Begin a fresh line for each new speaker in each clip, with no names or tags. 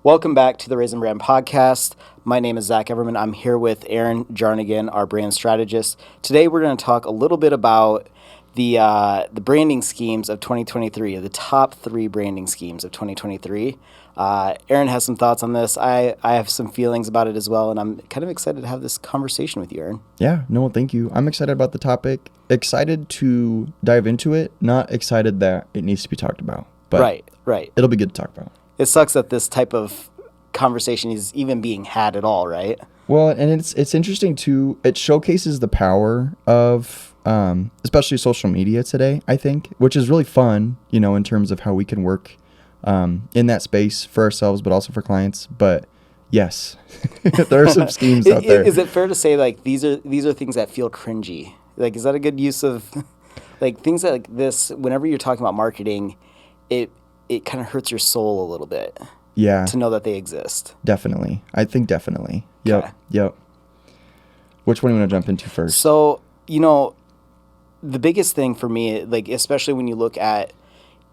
Welcome back to the Raisin Brand podcast. My name is Zach Everman. I'm here with Aaron Jarnigan, our brand strategist. Today we're going to talk a little bit about the branding schemes of 2023, the top 3 branding schemes of 2023. Aaron has some thoughts on this. I have some feelings about it as well, and I'm kind of excited to have this conversation with you, Aaron.
Yeah, no, thank you. I'm excited about the topic. Excited to dive into it. Not excited that it needs to be talked about. But
Right.
It'll be good to talk about.
It sucks that this type of conversation is even being had at all, right?
Well, and it's interesting too. It showcases the power of especially social media today, I think, which is really fun, in terms of how we can work in that space for ourselves, but also for clients. But yes, there are some schemes out there.
Is it fair to say like these are things that feel cringy? Like, is that a good use of like things that like this? Whenever you're talking about marketing, it kind of hurts your soul a little bit.
Yeah.
To know that they exist.
Definitely. I think definitely. Yep.
Okay.
Yep. Which one do you want to jump into first?
So, the biggest thing for me, like especially when you look at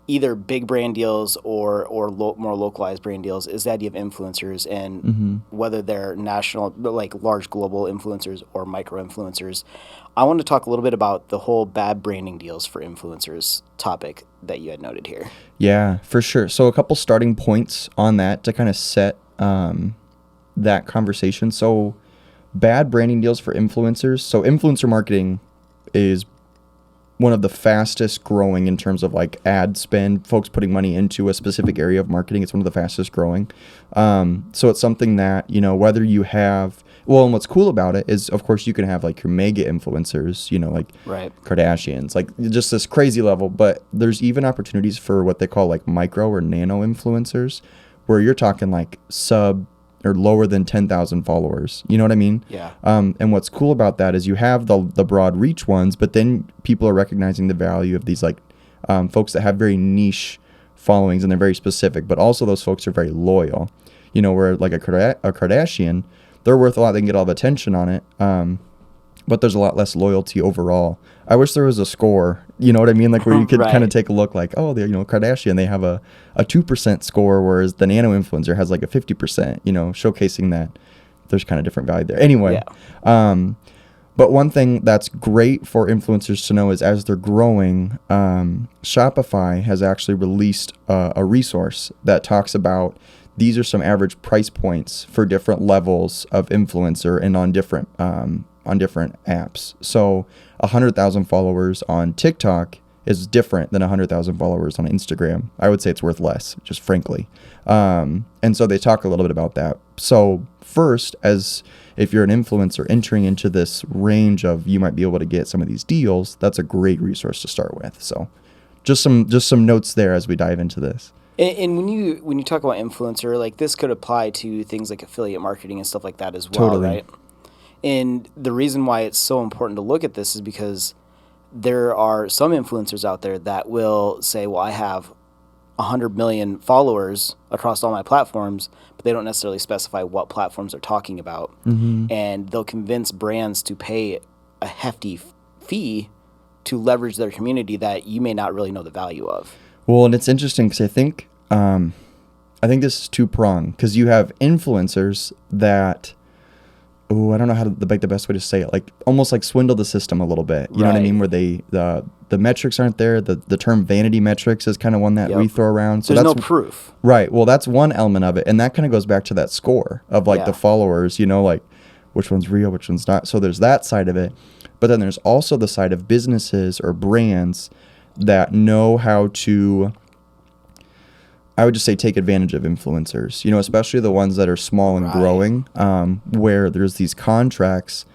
either big brand deals or more localized brand deals, is the idea of influencers and whether they're national, like large global influencers or micro influencers. I want to talk a little bit about the whole bad branding deals for influencers topic that you had noted here.
Yeah, for sure. So a couple starting points on that to kind of set that conversation. So bad branding deals for influencers. So influencer marketing is one of the fastest growing in terms of like ad spend, folks putting money into a specific area of marketing. It's one of the fastest growing. So it's something that, whether you have, well, and what's cool about it is, of course, you can have like your mega influencers, like
Right.
Kardashians, like just this crazy level. But there's even opportunities for what they call like micro or nano influencers, where you're talking like sub or lower than 10,000 followers. You know what I mean?
Yeah.
And what's cool about that is you have the broad reach ones, but then people are recognizing the value of these like folks that have very niche followings and they're very specific, but also those folks are very loyal. Where like a Kardashian, they're worth a lot. They can get all the attention on it. But there's a lot less loyalty overall. I wish there was a score, you know what I mean? Like where you could
Right.
kind of take a look like, oh, they're, Kardashian, they have a 2% score, whereas the nano influencer has like a 50%, showcasing that there's kind of different value there. Anyway,
Yeah.
but one thing that's great for influencers to know is as they're growing, Shopify has actually released a resource that talks about these are some average price points for different levels of influencer and on different apps. So 100,000 followers on TikTok is different than 100,000 followers on Instagram. I would say it's worth less, just frankly. And so they talk a little bit about that. So first, as if you're an influencer entering into this range of you might be able to get some of these deals, that's a great resource to start with. So just some notes there as we dive into this.
And when you talk about influencer, like this could apply to things like affiliate marketing and stuff like that as well,
Totally.
right? And the reason why it's so important to look at this is because there are some influencers out there that will say, well, I have 100 million followers across all my platforms, but they don't necessarily specify what platforms they're talking about. And they'll convince brands to pay a hefty fee to leverage their community that you may not really know the value of.
Well, and it's interesting because I think this is two-pronged because you have influencers that, I don't know how to the best way to say it, like almost like swindle the system a little bit. You know what I mean? Where the metrics aren't there. The term vanity metrics is kind of one that we throw around. So
there's
that's
no proof.
Right. Well, that's one element of it. And that kind of goes back to that score of like the followers, like which one's real, which one's not. So there's that side of it. But then there's also the side of businesses or brands that know how to, I would just say, take advantage of influencers, especially the ones that are small and growing, where there's these contracts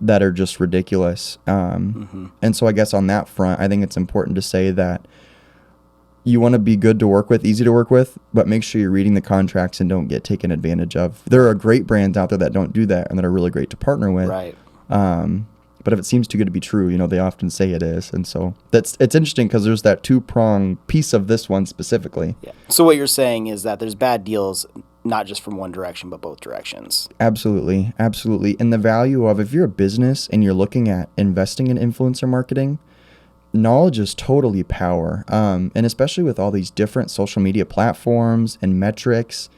that are just ridiculous. And so I guess on that front, I think it's important to say that you want to be good to work with, easy to work with, but make sure you're reading the contracts and don't get taken advantage of. There are great brands out there that don't do that and that are really great to partner with.
Right.
But if it seems too good to be true, they often say it is. And so it's interesting because there's that two-prong piece of this one specifically.
Yeah. So what you're saying is that there's bad deals, not just from one direction, but both directions.
Absolutely. Absolutely. And the value of, if you're a business and you're looking at investing in influencer marketing, knowledge is totally power. And especially with all these different social media platforms and metrics,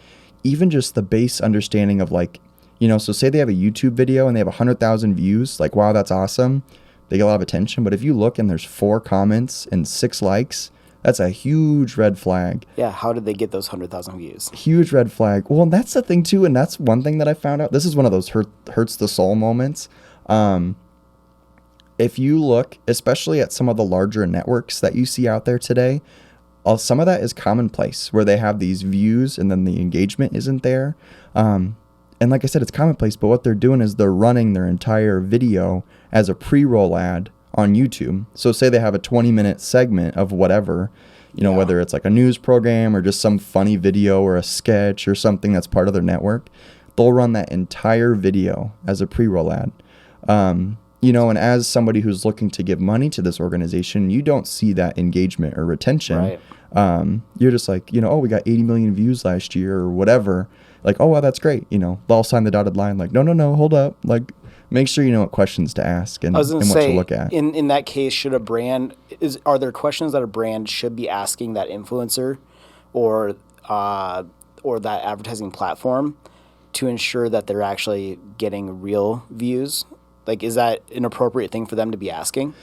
even just the base understanding of like, so say they have a YouTube video and they have 100,000 views, like, wow, that's awesome. They get a lot of attention. But if you look and there's 4 comments and 6 likes, that's a huge red flag.
Yeah, how did they get those 100,000 views?
Huge red flag. Well, and that's the thing too, and that's one thing that I found out. This is one of those hurts the soul moments. If you look, especially at some of the larger networks that you see out there today, some of that is commonplace, where they have these views and then the engagement isn't there. And like I said, it's commonplace, but what they're doing is they're running their entire video as a pre-roll ad on YouTube. So say they have a 20-minute segment of whatever, whether it's like a news program or just some funny video or a sketch or something that's part of their network, they'll run that entire video as a pre-roll ad. And as somebody who's looking to give money to this organization, you don't see that engagement or retention. Right. You're just like, oh, we got 80 million views last year or whatever. Like, oh, wow, that's great. They'll sign the dotted line. Like, no, hold up. Like, make sure you know what questions to ask and what to look at.
In that case, are there questions that a brand should be asking that influencer or that advertising platform to ensure that they're actually getting real views? Like, is that an appropriate thing for them to be asking?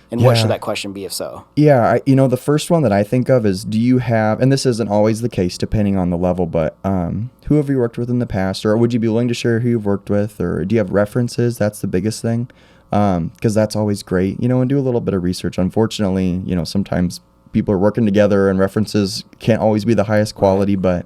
And what should that question be if so?
Yeah, the first one that I think of is, do you have, and this isn't always the case depending on the level, but who have you worked with in the past? Or would you be willing to share who you've worked with? Or do you have references? That's the biggest thing, because that's always great, and do a little bit of research. Unfortunately, sometimes people are working together and references can't always be the highest quality, but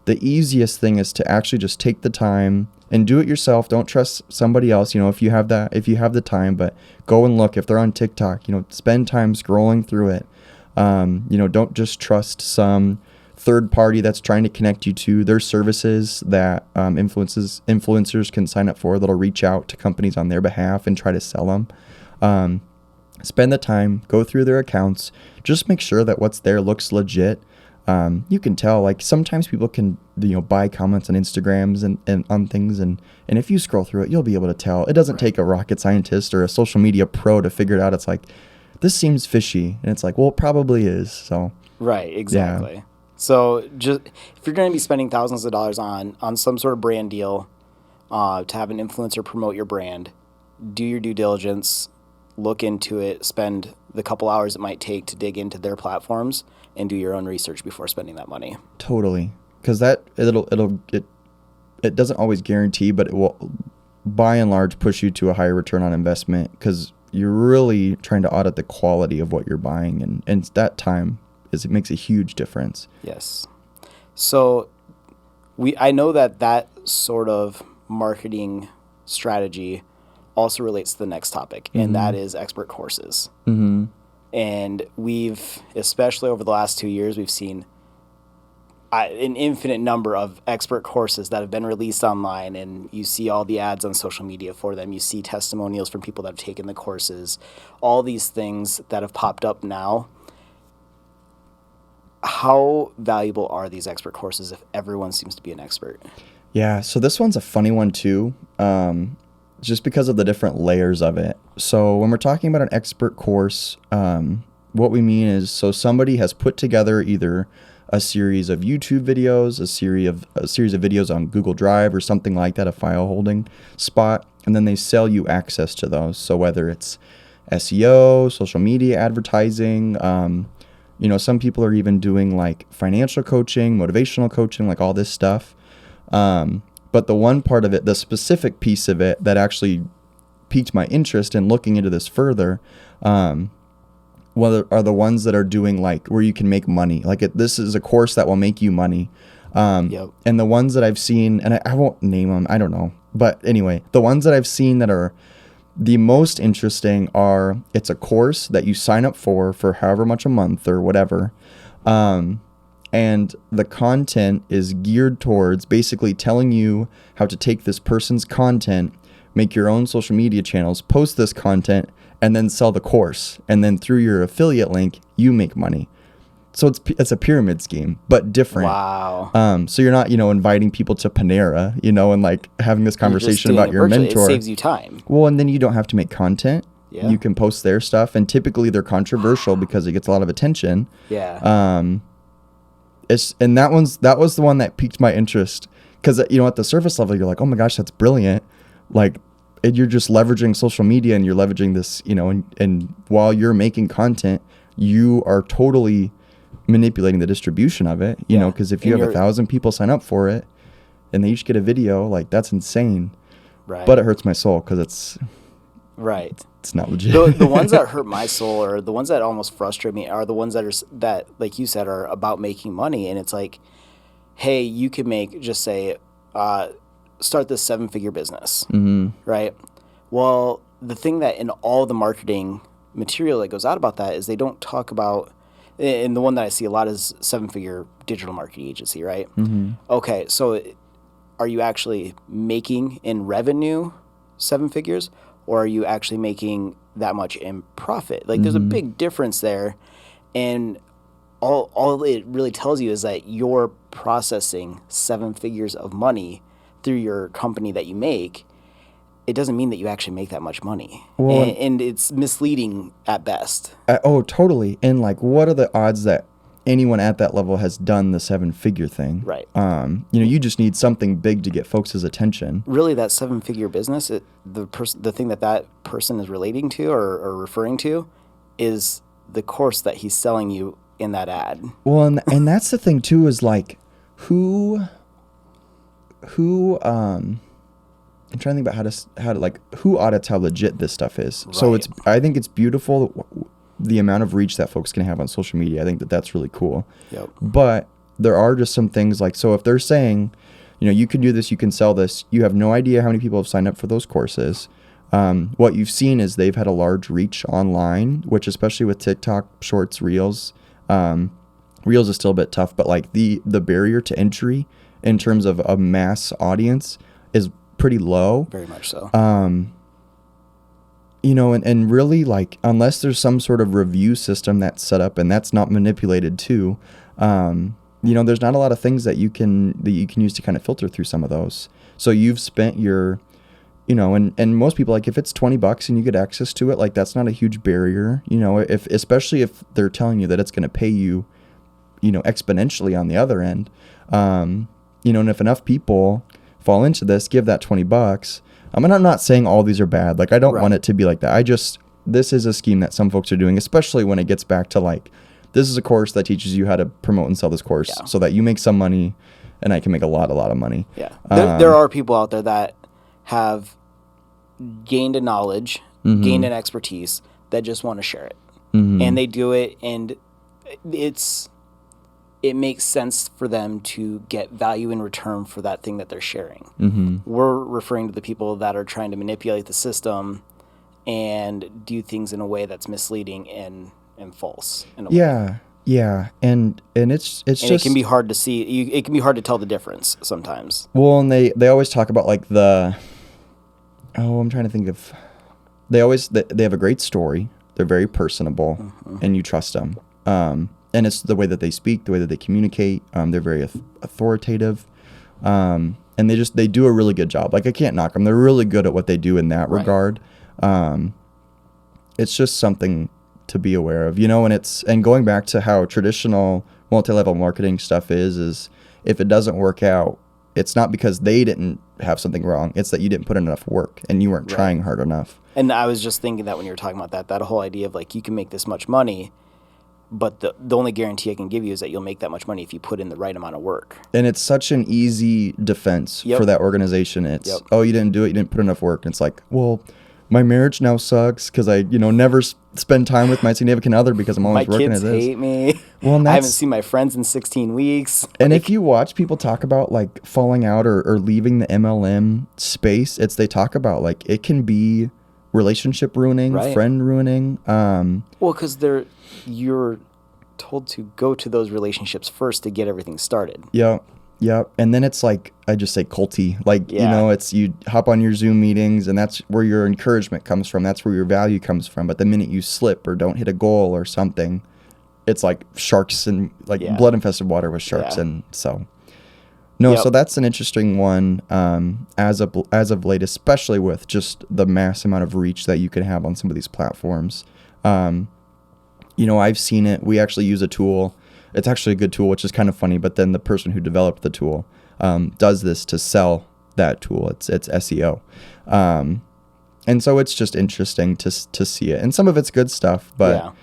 the easiest thing is to actually just take the time and do it yourself. Don't trust somebody else, if you have the time, but go and look. If they're on TikTok, spend time scrolling through it. Don't just trust some third party that's trying to connect you to their services that influencers can sign up for, that'll reach out to companies on their behalf and try to sell them. Spend the time, go through their accounts, just make sure that what's there looks legit. You can tell, like, sometimes people can, buy comments on Instagrams and on things. And if you scroll through it, you'll be able to tell. It doesn't take a rocket scientist or a social media pro to figure it out. It's like, this seems fishy. And it's like, well, it probably is. So.
Right. Exactly. Yeah. So just, if you're going to be spending thousands of dollars on some sort of brand deal, to have an influencer promote your brand, do your due diligence, look into it, spend the couple hours it might take to dig into their platforms, and do your own research before spending that money.
Totally. Because it doesn't always guarantee, but it will by and large push you to a higher return on investment, because you're really trying to audit the quality of what you're buying, and that time it makes a huge difference.
Yes. So I know that sort of marketing strategy also relates to the next topic, and that is expert courses.
Mm-hmm.
And we've, especially over the last 2 years, we've seen an infinite number of expert courses that have been released online, and you see all the ads on social media for them. You see testimonials from people that have taken the courses, all these things that have popped up now. How valuable are these expert courses if everyone seems to be an expert?
Yeah, so this one's a funny one too, just because of the different layers of it. So when we're talking about an expert course, what we mean is, so somebody has put together either a series of YouTube videos, a series of videos on Google Drive or something like that, a file holding spot, and then they sell you access to those. So whether it's SEO, social media advertising, some people are even doing like financial coaching, motivational coaching, like all this stuff. But the one part of it, the specific piece of it that actually piqued my interest in looking into this further, are the ones that are doing like where you can make money. Like this is a course that will make you money.
Yep.
And the ones that I've seen, and I won't name them, I don't know. But anyway, the ones that I've seen that are the most interesting are, it's a course that you sign up for however much a month or whatever. And the content is geared towards basically telling you how to take this person's content, make your own social media channels, post this content, and then sell the course. And then through your affiliate link, you make money. So it's a pyramid scheme, but different.
Wow.
So you're not, inviting people to Panera, and like having this conversation about your mentor.
It saves you time.
Well, and then you don't have to make content.
Yeah.
You can post their stuff, and typically they're controversial because it gets a lot of attention.
Yeah.
and that was the one that piqued my interest, because at the surface level you're like, oh my gosh, that's brilliant, like, and you're just leveraging social media, and you're leveraging this, and while you're making content, you are totally manipulating the distribution of it, because if you have 1,000 people sign up for it and they each get a video, like, that's insane.
Right.
But it hurts my soul because it's not legit.
The ones that hurt my soul, or the ones that almost frustrate me, are the ones that like you said, are about making money. And it's like, hey, you could make, just say, start this 7-figure business, right? Well, the thing that in all the marketing material that goes out about that is they don't talk about, and the one that I see a lot is 7-figure digital marketing agency, right? Okay, so are you actually making in revenue 7 figures, or are you actually making that much in profit? Like, there's a big difference there, and all it really tells you is that you're processing 7 figures of money through your company that you make. It doesn't mean that you actually make that much money. Well, and it's misleading at best.
Oh, totally. And like, what are the odds that anyone at that level has done the 7-figure thing?
Right.
You just need something big to get folks' attention.
Really, that 7-figure business, the thing that person is relating to or referring to is the course that he's selling you in that ad.
Well, and that's the thing too, is like, who I'm trying to think about how to like, who audits how legit this stuff is. Right. So I think it's beautiful, the amount of reach that folks can have on social media. I think that's really cool.
Yep.
But there are just some things like, so if they're saying, you can do this, you can sell this, you have no idea how many people have signed up for those courses. What you've seen is they've had a large reach online, which, especially with TikTok, Shorts, Reels, Reels is still a bit tough, but like the barrier to entry in terms of a mass audience is pretty low.
Very much so.
And really, like, unless there's some sort of review system that's set up and that's not manipulated too, there's not a lot of things that you can use to kind of filter through some of those. So you've spent your, and most people, like, if it's $20 and you get access to it, like, that's not a huge barrier, especially if they're telling you that it's going to pay you, exponentially on the other end. And if enough people fall into this, give that $20. I'm not saying all these are bad. Like, I don't want it to be like that. This is a scheme that some folks are doing, especially when it gets back to like, this is a course that teaches you how to promote and sell this course so that you make some money and I can make a lot of money.
Yeah. There are people out there that have gained a knowledge, gained an expertise, that just want to share it. And they do it, and it makes sense for them to get value in return for that thing that they're sharing. We're referring to the people that are trying to manipulate the system and do things in a way that's misleading and false. In a way.
Yeah, and it's just,
it can be hard to see. It can be hard to tell the difference sometimes.
Well, and they always talk about like I'm trying to think of. They have a great story. They're very personable, and you trust them. And it's the way that they speak, the way that they communicate. They're very authoritative, and they do a really good job. Like, I can't knock them; they're really good at what they do in that regard. It's just something to be aware of, and going back to how traditional multi-level marketing stuff is if it doesn't work out, it's not because they didn't have something wrong. It's that you didn't put in enough work and you weren't trying hard enough. And
I was just thinking that when you were talking about that whole idea of like, you can make this much money, but the only guarantee I can give you is that you'll make that much money if you put in the right amount of work.
And it's such an easy defense for that organization. It's, oh, you didn't do it, you didn't put enough work. And it's like, well, my marriage now sucks because I, never spend time with my significant other because I'm always working at this.
My kids hate me. Well, I haven't seen my friends in 16 weeks.
And if you watch people talk about like falling out or leaving the MLM space, they talk about like it can be relationship ruining, friend ruining.
Well, because you're told to go to those relationships first to get everything started.
Yeah. And then it's like, I just say culty. Like, it's you hop on your Zoom meetings and that's where your encouragement comes from. That's where your value comes from. But the minute you slip or don't hit a goal or something, it's like sharks and like blood infested water with sharks. And so, so that's an interesting one as of late, especially with just the mass amount of reach that you can have on some of these platforms. I've seen it. We actually use a tool it's actually a good tool, which is kind of funny. But then the person who developed the tool does this to sell that tool. It's SEO. And so it's just interesting to see it. And some of it's good stuff, but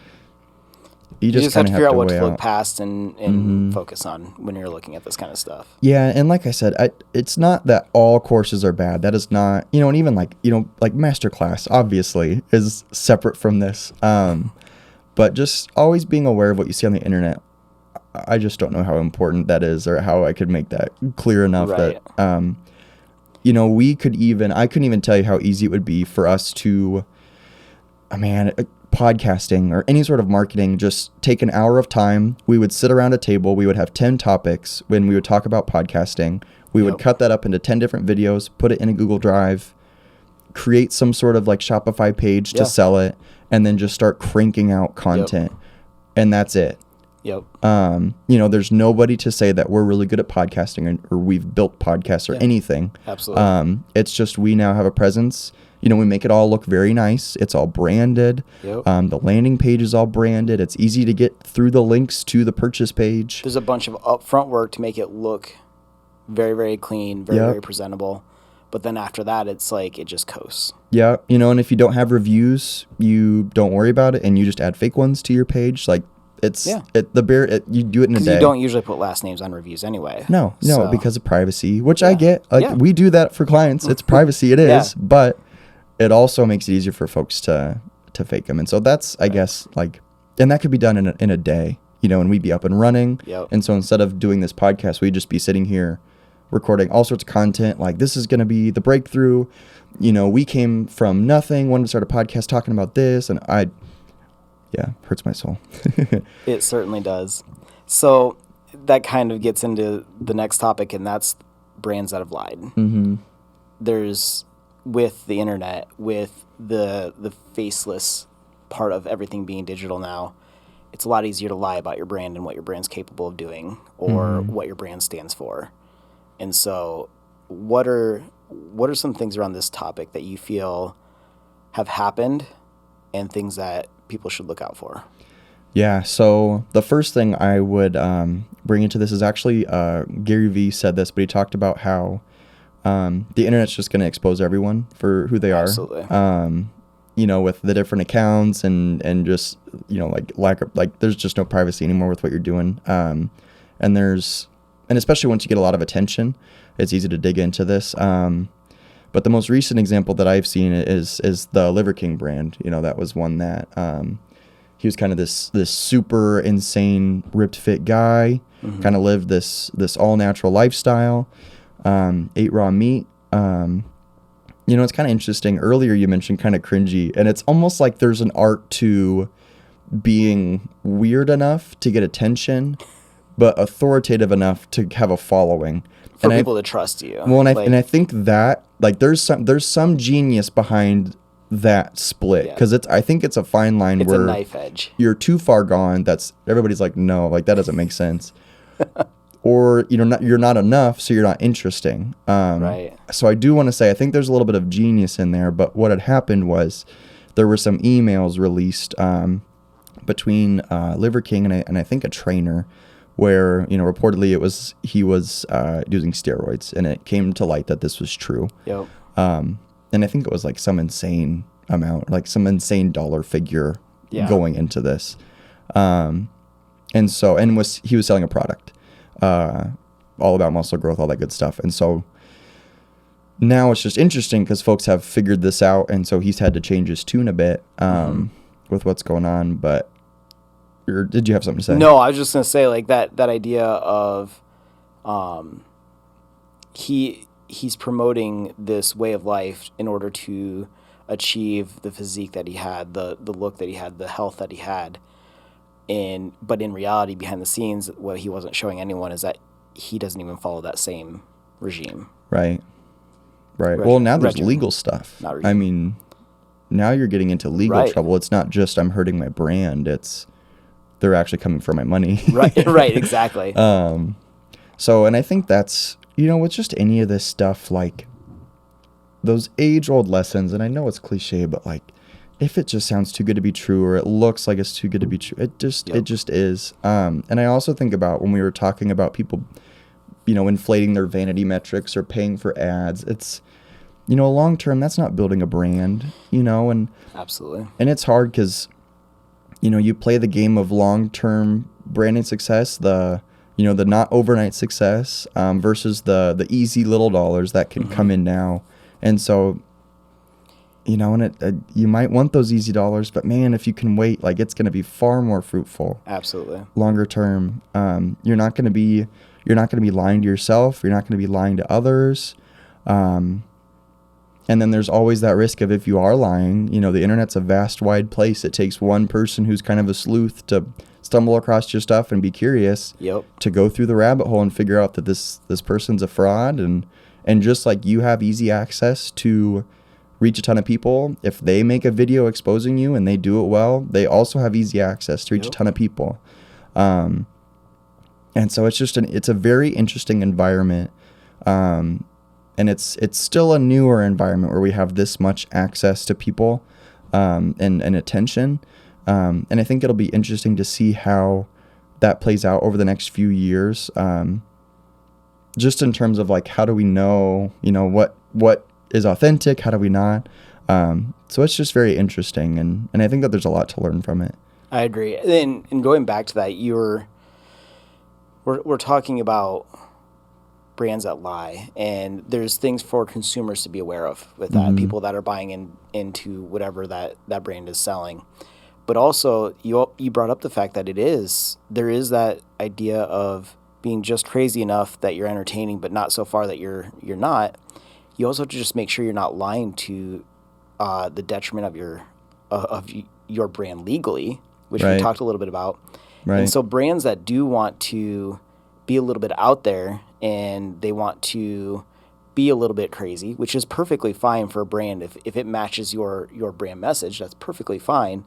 you just
have to figure out what
weigh
to look past and focus on when you're looking at this kind of stuff.
Yeah, and like I said, it's not that all courses are bad. That is not, and even like masterclass obviously is separate from this. But just always being aware of what you see on the internet. I just don't know how important that is, or how I could make that clear enough that I couldn't even tell you how easy it would be for us to, podcasting or any sort of marketing, just take an hour of time. We would sit around a table. We would have 10 topics when we would talk about podcasting. We would cut that up into 10 different videos, put it in a Google Drive, create some sort of like Shopify page to sell it, and then just start cranking out content. And that's it. There's nobody to say that we're really good at podcasting or we've built podcasts or anything.
Absolutely.
It's just we now have a presence. We make it all look very nice. It's all branded. The landing page is all branded. It's easy to get through the links to the purchase page.
There's a bunch of upfront work to make it look very, very clean, very, very presentable. But then after that, it's like it just coasts.
Yeah. And if you don't have reviews, you don't worry about it, and you just add fake ones to your page. Like, you do it in a day.
You don't usually put last names on reviews anyway.
No, because of privacy, which I get. We do that for clients. It's privacy. It is, but it also makes it easier for folks to fake them. And so that's, I guess, and that could be done in a day, and we'd be up and running. And so instead of doing this podcast, we'd just be sitting here recording all sorts of content. Like, this is going to be the breakthrough. We came from nothing, wanted to start a podcast talking about this, and hurts my soul.
It certainly does. So that kind of gets into the next topic, and that's brands that have lied.
Mm-hmm.
There's, with the internet, with the faceless part of everything being digital now, it's a lot easier to lie about your brand and what your brand's capable of doing, or what your brand stands for. And so what are some things around this topic that you feel have happened and things that people should look out for?
Yeah, so the first thing I would bring into this is actually Gary Vee said this, but he talked about how the internet's just going to expose everyone for who they are.
Absolutely.
With the different accounts and just, there's just no privacy anymore with what you're doing. And especially once you get a lot of attention, it's easy to dig into this. But the most recent example that I've seen is the Liver King brand. That was one that he was kind of this super insane ripped fit guy, kind of lived this all natural lifestyle, ate raw meat. It's kind of interesting. Earlier you mentioned kind of cringy, and it's almost like there's an art to being weird enough to get attention, but authoritative enough to have a following.
For people to trust you.
Well, and I think that there's some genius behind that split, because I think it's a fine line where
it's a knife edge.
You're too far gone. Everybody's like, no, that doesn't make sense. Or you're not enough, so you're not interesting.
Right.
So I do want to say I think there's a little bit of genius in there, but what had happened was there were some emails released between Liver King and I think a trainer, where reportedly he was using steroids, and it came to light that this was true.
Yep.
And I think it was like some insane amount, like some insane dollar figure going into this. He was selling a product, all about muscle growth, all that good stuff. And so now it's just interesting because folks have figured this out, and so he's had to change his tune a bit with what's going on. But did you have something to say?
No, I was just going to say, like, that idea of he's promoting this way of life in order to achieve the physique that he had, the look that he had, the health that he had. But in reality, behind the scenes, what he wasn't showing anyone is that he doesn't even follow that same regime.
Right. Well, now there's legal stuff. I mean, now you're getting into legal trouble. It's not just I'm hurting my brand. It's they're actually coming for my money.
Right, exactly.
So, and I think that's, with just any of this stuff, like those age-old lessons, and I know it's cliche, but like, if it just sounds too good to be true, or it looks like it's too good to be true, it just is. And I also think about when we were talking about people, inflating their vanity metrics or paying for ads. It's, long term, that's not building a brand, and
Absolutely.
and it's hard because, you play the game of long term branding success, the not overnight success, versus the easy little dollars that can come in now, and so. And you might want those easy dollars, but man, if you can wait, like, it's going to be far more fruitful.
Absolutely.
Longer term, you're not going to be lying to yourself. You're not going to be lying to others. And then there's always that risk of, if you are lying, the internet's a vast, wide place. It takes one person who's kind of a sleuth to stumble across your stuff and be curious.
Yep. To
go through the rabbit hole and figure out that this person's a fraud. And just like you have easy access to reach a ton of people, if they make a video exposing you and they do it well, they also have easy access to reach a ton of people. And so it's a very interesting environment. And it's still a newer environment where we have this much access to people, and attention. And I think it'll be interesting to see how that plays out over the next few years. Just in terms of, like, how do we know, what is authentic? How do we not? So it's just very interesting, and I think that there's a lot to learn from it.
I agree. And going back to that, we're talking about brands that lie, and there's things for consumers to be aware of with that, people that are buying into whatever that brand is selling. But also, you brought up the fact that there is that idea of being just crazy enough that you're entertaining, but not so far that you're not. You also have to just make sure you're not lying to the detriment of your brand legally, which we talked a little bit about. Right. And so brands that do want to be a little bit out there and they want to be a little bit crazy, which is perfectly fine for a brand. If it matches your brand message, that's perfectly fine.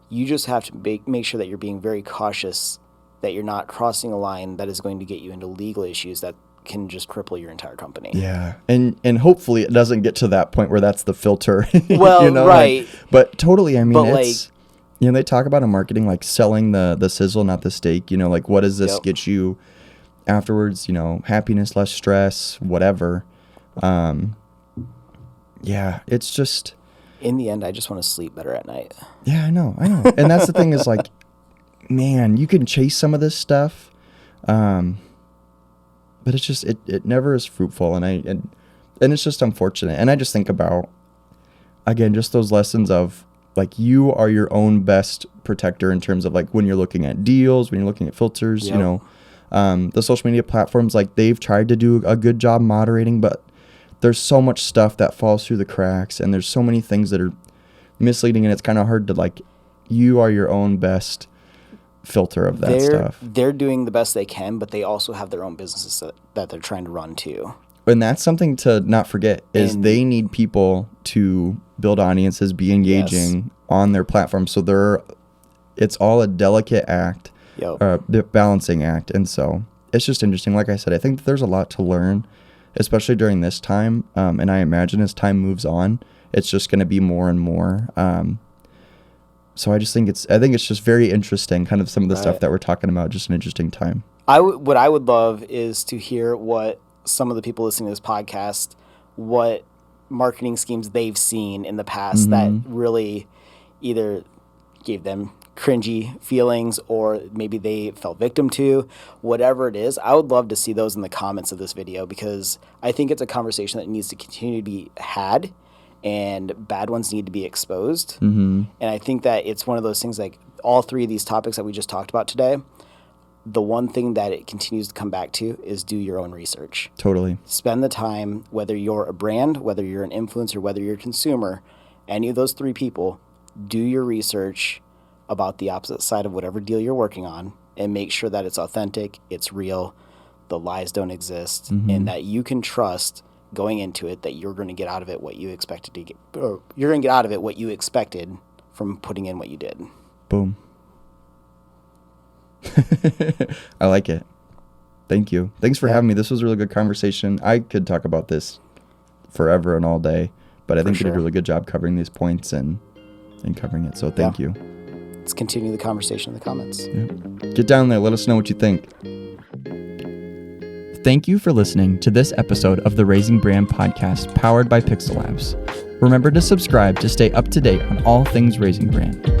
You just have to make sure that you're being very cautious, that you're not crossing a line that is going to get you into legal issues that can just cripple your entire company.
Yeah. And hopefully it doesn't get to that point where that's the filter.
Well, right.
But totally, I mean, it's, they talk about in marketing, like, selling the sizzle, not the steak, like, what does this get you afterwards, happiness, less stress, whatever. Yeah, it's just,
in the end, I just want to sleep better at night.
Yeah, I know. And that's the thing is, like, man, you can chase some of this stuff, but it's just, it never is fruitful, and it's just unfortunate. And I just think about, again, just those lessons of, like, you are your own best protector in terms of, like, when you're looking at deals, when you're looking at filters, the social media platforms, like, they've tried to do a good job moderating, but there's so much stuff that falls through the cracks, and there's so many things that are misleading, and it's kind of hard to, like, you are your own best filter of that stuff.
They're doing the best they can, but they also have their own businesses that they're trying to run too.
And that's something to not forget, is they need people to build audiences, be engaging on their platform. So it's all a delicate act, balancing act. And so it's just interesting. Like I said, I think that there's a lot to learn, especially during this time. And I imagine as time moves on, it's just going to be more and more. So I think it's just very interesting, kind of some of the stuff that we're talking about, just an interesting time.
What I would love is to hear what some of the people listening to this podcast, what marketing schemes they've seen in the past that really either gave them cringy feelings or maybe they fell victim to, whatever it is. I would love to see those in the comments of this video, because I think it's a conversation that needs to continue to be had, and bad ones need to be exposed. And I think that it's one of those things, like all three of these topics that we just talked about today, the one thing that it continues to come back to is do your own research.
Totally.
Spend the time, whether you're a brand, whether you're an influencer, whether you're a consumer, any of those three people, do your research about the opposite side of whatever deal you're working on, and make sure that it's authentic, it's real, the lies don't exist, and that you can trust going into it that you're going to get out of it what you expected to get, or you're going to get out of it what you expected from putting in what you did.
Boom. I like it. Thank you. Thanks for having me. This was a really good conversation. I could talk about this forever and all day, but I think you did a really good job covering these points, and in covering it. So thank you.
Let's continue the conversation in the comments.
Yeah. Get down there. Let us know what you think.
Thank you for listening to this episode of the Raisin Brand podcast powered by Pixel Labs. Remember to subscribe to stay up to date on all things Raisin Brand.